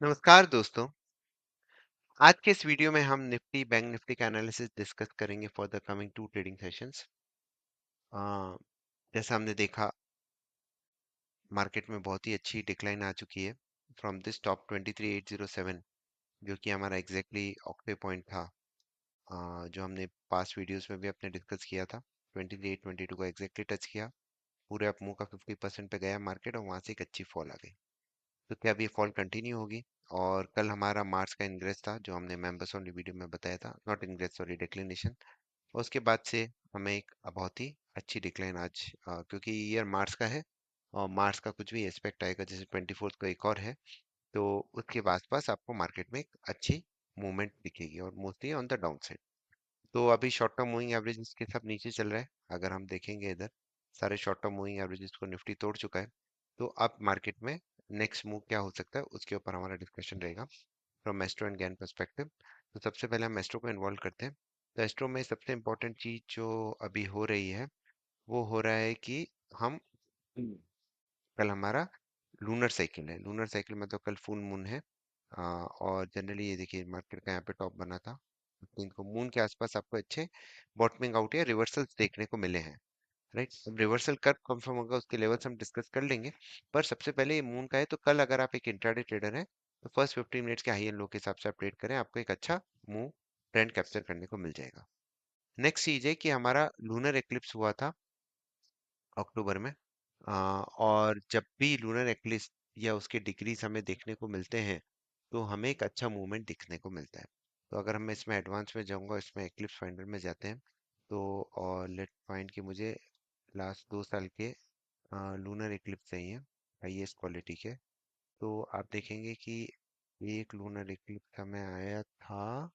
नमस्कार दोस्तों। आज के इस वीडियो में हम निफ्टी बैंक निफ्टी का एनालिसिस डिस्कस करेंगे for the coming two trading sessions. जैसा हमने देखा, मार्केट में बहुत ही अच्छी डिक्लाइन आ चुकी है फ्रॉम दिस टॉप 23807, जो कि हमारा एग्जैक्टली ऑक्टे पॉइंट था। जो हमने पास्ट वीडियोस में भी अपने डिस्कस किया था। 23822 को एग्जैक्टली टच किया, पूरे अप मूव का 50% पे गया मार्केट और वहां से एक अच्छी फॉल आ गई। तो क्या अब ये फॉल कंटिन्यू होगी? और कल हमारा मार्च का इंग्रेस था, जो हमने मेंबर्स ओनली वीडियो में बताया था, नॉट इंग्रेस सॉरी डिक्लिनेशन। और उसके बाद से हमें एक बहुत ही अच्छी डिक्लाइन आज, क्योंकि ईयर मार्च का है और मार्च का कुछ भी एस्पेक्ट आएगा, जैसे 24th को एक और है, तो उसके आसपास आपको मार्केट में एक अच्छी मूवमेंट दिखेगी और mostly on the down side. तो अभी शॉर्ट टर्म मूविंग एवरेज के सब नीचे चल रहा है। अगर हम देखेंगे इधर, सारे शॉर्ट टर्म मूविंग एवरेजेस को निफ्टी तोड़ चुका है। तो अब मार्केट में नेक्स्ट मूव क्या हो सकता है, उसके ऊपर हमारा डिस्कशन रहेगा from astro and Gann perspective. तो सबसे पहले हम एस्ट्रो को इन्वॉल्व करते हैं। तो एस्ट्रो में सबसे इम्पोर्टेंट चीज जो अभी हो रही है, वो हो रहा है कि हम कल हमारा लूनर साइकिल है। लूनर साइकिल मतलब कल फुल मून है। और जनरली ये देखिए, मार्केट का यहाँ पे टॉप बना था, तो इनको मून के आसपास आपको अच्छे बॉटमिंग आउट या रिवर्सल्स देखने को मिले हैं। राइट, अब रिवर्सल कब कंफर्म होगा उसके लेवल्स हम डिस्कस कर लेंगे। पर सबसे पहले ये मून का है, तो कल अगर आप एक इंट्राडे ट्रेडर हैं, तो फर्स्ट 15 मिनट्स के हाई एंड लो के हिसाब से आप ट्रेड करें, आपको एक अच्छा मूव ट्रेंड कैप्चर करने को मिल जाएगा। नेक्स्ट चीज है कि हमारा लूनर एक्लिप्स हुआ था अक्टूबर में। और जब भी लूनर एक्लिप्स या उसके डिग्रीज हमें देखने को मिलते हैं, तो हमें एक अच्छा मूवमेंट दिखने को मिलता है। तो अगर मैं इसमें एडवांस में जाऊंगा, इसमें एक्लिप्स फाइंडर में जाते हैं, तो और लेट फाइंड कि मुझे लास्ट 2 साल के लूनर इक्लिप्स चाहिए हाईएस्ट क्वालिटी के। तो आप देखेंगे कि एक लूनर इक्लिप्स हमें आया था,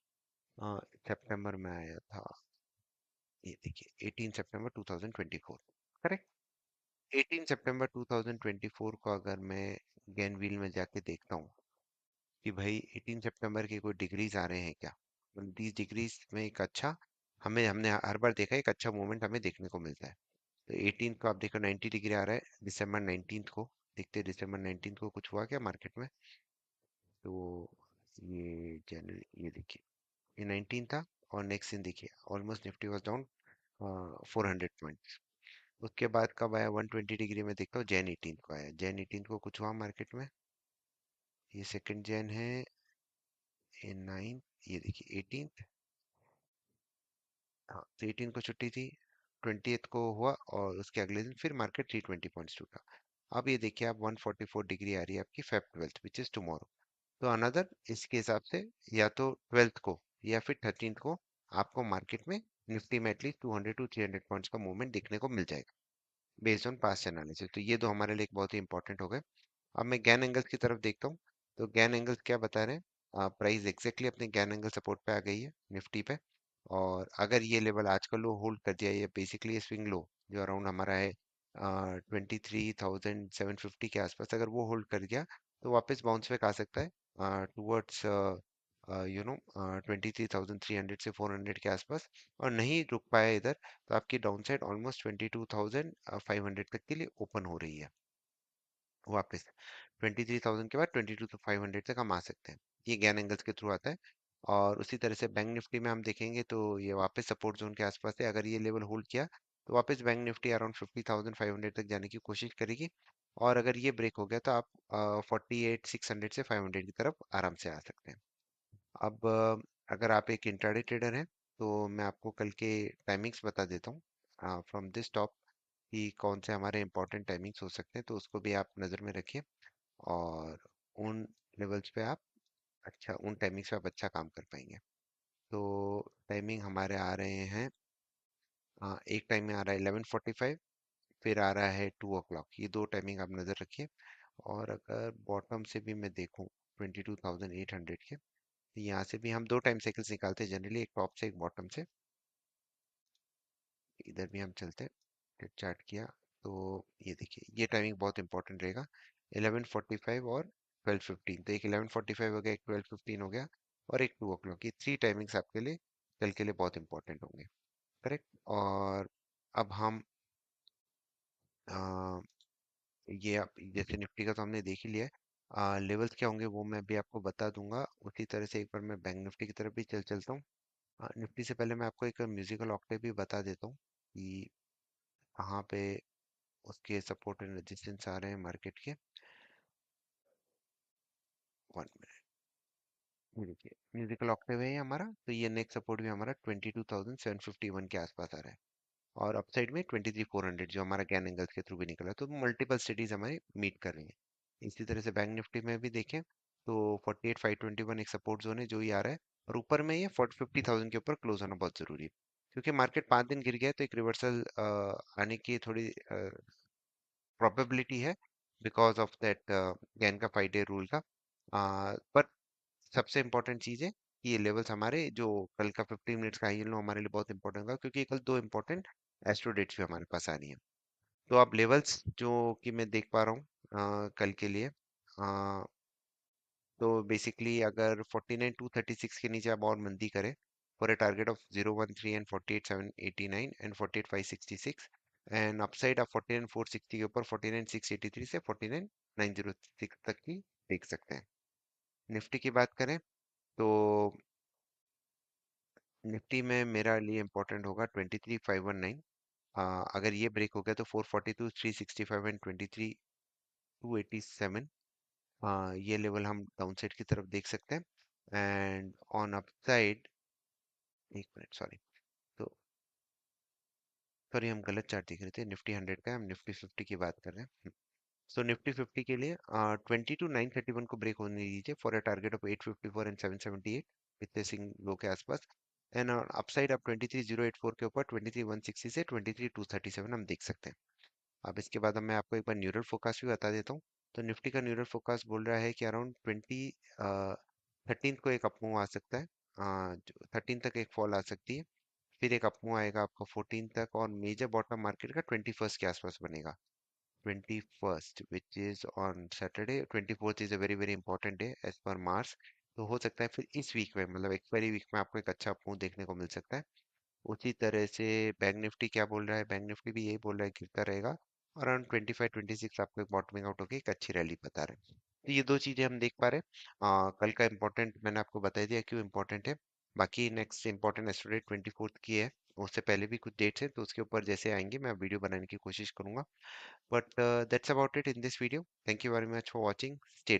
सितंबर में आया था। ये देखिए 18 सितंबर 2024, करेक्ट। 18 सितंबर 2024 को अगर मैं गेन व्हील में जाके देखता हूँ कि भाई 18 सितंबर के कोई डिग्रीज आ रहे हैं क्या, 20 डिग्रीज में एक अच्छा, हमें हमने हर बार देखा है एक अच्छा मूवमेंट हमें देखने को मिलता है। तो 18 को आप देखो 90 डिग्री आ रहा है दिसंबर 19 को। देखते हैं दिसंबर 19 को कुछ हुआ क्या मार्केट में। तो ये जनवरी, ये देखिए ये 19 था। और नेक्स्ट दिन देखिए almost Nifty was down 400 points. उसके बाद कब आया 120 डिग्री में, देखता हूँ जैन 18 को आया। जैन 18 को कुछ हुआ मार्केट में, ये सेकंड जैन है, ये 9, ये देखिए 18। हाँ, तो 18 को छुट्टी थी, 20th को हुआ और उसके अगले दिन फिर मार्केट 320 पॉइंट्स टूटा। अब ये देखिए आप 144 डिग्री आ रही है आपकी Feb 12th which is tomorrow. तो अनदर इसके हिसाब से या तो 12th को या फिर 13th को आपको मार्केट में निफ्टी में एटलीस्ट 200 टू 300 पॉइंट्स का मूवमेंट देखने को मिल जाएगा बेस्ड ऑन पास्ट एनालिसिस। तो ये दो हमारे लिए एक बहुत ही इंपॉर्टेंट हो गए। अब मैं गैन एंगल्स की तरफ देखता हूँ। तो गैन एंगल्स क्या बता रहे हैं, प्राइस एग्जैक्टली अपने गैन एंगल सपोर्ट पे आ गई है निफ्टी पे। और अगर ये लेवल आज का लो होल्ड कर दिया, ये बेसिकली स्विंग लो जो अराउंड हमारा है 23,750 के आसपास, अगर वो होल्ड कर गया, तो वापस बाउंस बैक आ सकता है टूवर्ड्स 23,300 से 400 के आसपास। और नहीं रुक पाया इधर, तो आपकी डाउन साइड ऑलमोस्ट 22,500 तक के लिए ओपन हो रही है वापस। 23,000 के बाद 22,500 तक हम आ सकते हैं। ये गैन एंगल्स के थ्रू आता है। और उसी तरह से बैंक निफ्टी में हम देखेंगे, तो ये वापस सपोर्ट जोन के आसपास है। अगर ये लेवल होल्ड किया, तो वापस बैंक निफ्टी अराउंड 50,500 तक जाने की कोशिश करेगी। और अगर ये ब्रेक हो गया, तो आप 48,600 से 500 की तरफ आराम से आ सकते हैं। अब अगर आप एक इंट्राडे ट्रेडर हैं, तो मैं आपको कल के टाइमिंग्स बता देता हूँ फ्रॉम दिस टॉप, कि कौन से हमारे इंपॉर्टेंट टाइमिंग्स हो सकते हैं, तो उसको भी आप नज़र में रखिए। और उन लेवल्स पे आप अच्छा, उन टाइमिंग्स पे आप अच्छा काम कर पाएंगे। तो टाइमिंग हमारे आ रहे हैं, एक टाइम में आ रहा है 11:45, फिर आ रहा है 2 o'clock। ये दो टाइमिंग आप नज़र रखिए। और अगर बॉटम से भी मैं देखूं 22,800 के, तो यहाँ से भी हम दो टाइम साइकिल्स निकालते हैं जनरली, एक टॉप से एक बॉटम से। इधर भी हम चलते हैं, चार्ट किया, तो ये देखिए ये टाइमिंग बहुत इंपॉर्टेंट रहेगा, 11:45 और 12:15। तो एक 11:45 हो गया, एक 12:15 हो गया, और एक 2 o'clock। ये थ्री टाइमिंग्स आपके लिए कल के लिए बहुत इंपॉर्टेंट होंगे, करेक्ट। और अब हम अ, ये आप जैसे निफ्टी का तो हमने देख ही लिया है। लेवल्स क्या होंगे वो मैं भी आपको बता दूंगा। उसी तरह से एक बार मैं बैंक निफ्टी की तरफ भी चलता हूँ। निफ्टी से पहले मैं आपको एक म्यूजिकल ऑक्टेव भी बता देता हूँ कि कहाँ पे उसके सपोर्ट एंड रेजिस्टेंस आ रहे हैं मार्केट के। 1 मिनट। ये देखिए म्यूजिकल ऑक्टेव है ये हमारा, तो ये नेक्स्ट सपोर्ट भी हमारा 22,751 के आसपास आ रहा है। और अपसाइड में 23,400 जो हमारा गैन एंगल्स के थ्रू भी निकला, तो मल्टीपल सिटीज हमारी मीट कर रही हैं। इसी तरह से बैंक निफ्टी में भी देखें तो 48,521 एक सपोर्ट जोन है जो ही आ रहा है। और ऊपर में ये 50,000 के ऊपर क्लोज होना बहुत जरूरी है, क्योंकि मार्केट 5 दिन गिर गया है, तो एक रिवर्सल आने की थोड़ी प्रोबेबिलिटी है, बिकॉज ऑफ दैट गैन का 5 डे रूल का। पर सबसे इंपॉर्टेंट चीज़ है कि ये लेवल्स हमारे जो कल का 15 मिनट्स का हाई लो हमारे लिए बहुत इंपॉर्टेंट होगा, क्योंकि कल दो इंपॉर्टेंट एस्ट्रो डेट्स भी हमारे पास आ रही हैं। तो आप लेवल्स जो कि मैं देख पा रहा हूँ कल के लिए, तो बेसिकली अगर 49,236 के नीचे आप और मंदी करें for a target of 013 and 48,789 and 48,566, and upside आप 49,460 के ऊपर 49,683 से 49,906 तक की देख सकते हैं। निफ्टी की बात करें तो निफ्टी में मेरा लिए इंपॉर्टेंट होगा 23,519। अगर ये ब्रेक हो गया तो 442, 365 एंड 23,287, ये लेवल हम डाउनसाइड की तरफ देख सकते हैं। एंड ऑन अपसाइड, एक मिनट सॉरी, तो सॉरी हम गलत चार्ट देख रहे थे, निफ्टी 100 का है, हम निफ्टी 50 की बात कर रहे हैं। सो निफ्टी 50 के लिए 22,931 को ब्रेक होने दीजिए for a target of 854 and 778 witnessing low के आसपास। एंड अपसाइड आप 23,084 के ऊपर 23,160 से 23,237 हम देख सकते हैं। अब इसके बाद अब मैं आपको एक बार न्यूरल फोकास्ट भी बता देता हूँ। तो निफ्टी का न्यूरल फोकास्ट बोल रहा है कि अराउंड 13 को एक अपमूव आ सकता है, 13 तक एक फॉल आ सकती है, फिर एक अपमूव आएगा आपका 14 तक, और मेजर बॉटम मार्केट का 21st के आसपास बनेगा। 21st which is on Saturday, 24th is a very very important day as per Mars. तो हो सकता है फिर इस वीक में, मतलब एक्सपायरी वीक में आपको एक अच्छा अपमूव देखने को मिल सकता है। उसी तरह से बैंक निफ्टी क्या बोल रहा है, बैंक निफ्टी भी यही बोल रहा है गिरता रहेगा, और अराउंड 25-26 आपको एक बॉटमिंग आउट होकर एक अच्छी रैली बता रहे हैं। तो ये दो चीजें हम देख पा रहे हैं। कल का इंपॉर्टेंट मैंने आपको बता दिया क्यों इंपॉर्टेंट है। बाकी नेक्स्ट इंपॉर्टेंट एस्टोडेट 24th की है, उससे पहले भी कुछ डेट्स हैं, तो उसके ऊपर जैसे आएंगे मैं वीडियो बनाने की कोशिश करूंगा। But that's about it in this video. Thank you very much for watching. Stay